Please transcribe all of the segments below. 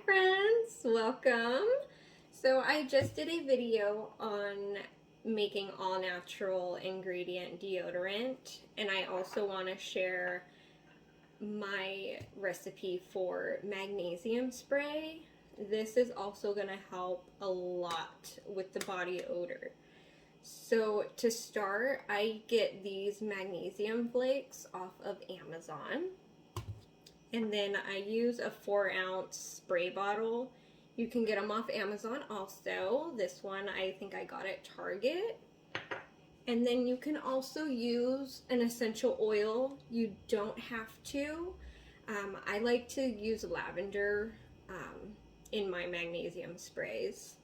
friends, welcome. So I just did a video on making all natural ingredient deodorant, and I also want to share my recipe for magnesium spray. This is also going to help a lot with the body odor. So to start, I get these magnesium flakes off of Amazon. And then I use a 4-ounce spray bottle. You can get them off Amazon also. This one I think I got at Target. And then you can also use an essential oil. You don't have to. I like to use lavender in my magnesium sprays.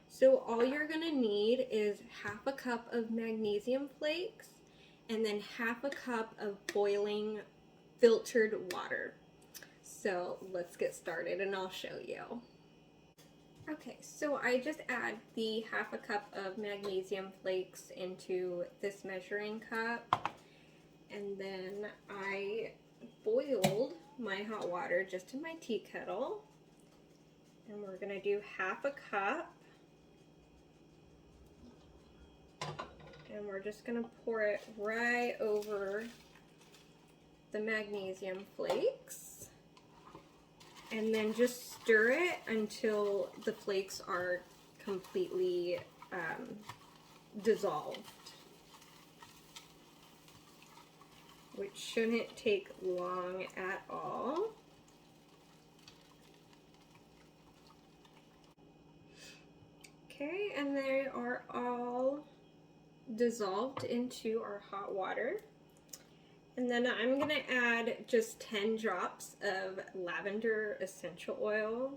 So all you're gonna need is half a cup of magnesium flakes and then half a cup of boiling filtered water. So let's get started and I'll show you. Okay, so I just add the half a cup of magnesium flakes into this measuring cup, and then I boiled my hot water just in my tea kettle, and we're gonna do half a cup, and we're just gonna pour it right over the magnesium flakes. And then just stir it until the flakes are completely dissolved, which shouldn't take long at all. Okay, and they are all dissolved into our hot water. And then I'm going to add just 10 drops of lavender essential oil.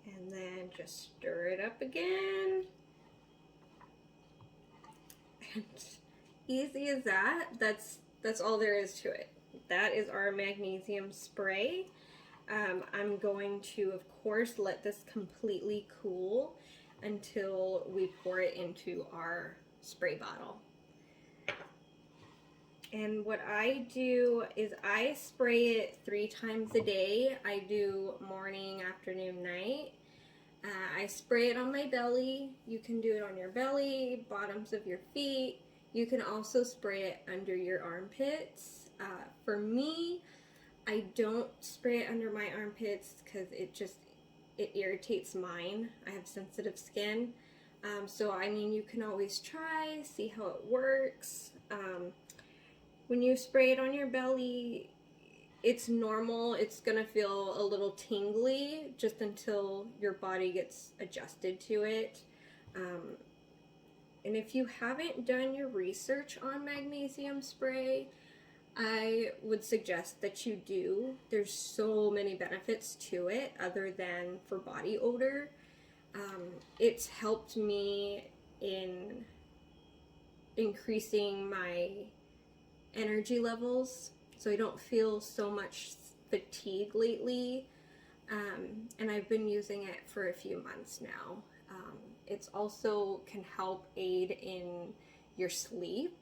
And then just stir it up again. And easy as that, that's all there is to it. That is our magnesium spray. I'm going to, of course, let this completely cool until we pour it into our spray bottle. And what I do is I spray it 3 times a day. I do morning, afternoon, night. I spray it on my belly. You can do it on your belly, bottoms of your feet. You can also spray it under your armpits. For me, I don't spray it under my armpits because it irritates mine. I have sensitive skin. So I mean, you can always try, see how it works. When you spray it on your belly, it's normal. It's gonna feel a little tingly just until your body gets adjusted to it. And if you haven't done your research on magnesium spray, I would suggest that you do. There's so many benefits to it other than for body odor. It's helped me in increasing my energy levels, so I don't feel so much fatigue lately. And I've been using it for a few months now. It's also can help aid in your sleep.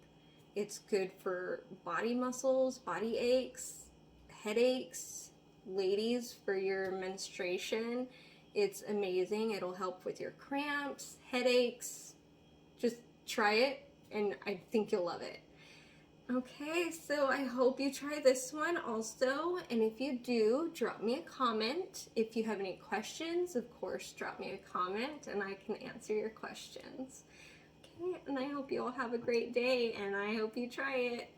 It's good for body muscles, body aches, headaches, ladies for your menstruation. It's amazing. It'll help with your cramps, headaches. Just try it and I think you'll love it. Okay, so I hope you try this one also, and if you do, drop me a comment. If you have any questions, of course, drop me a comment and I can answer your questions. And I hope you all have a great day, and I hope you try it.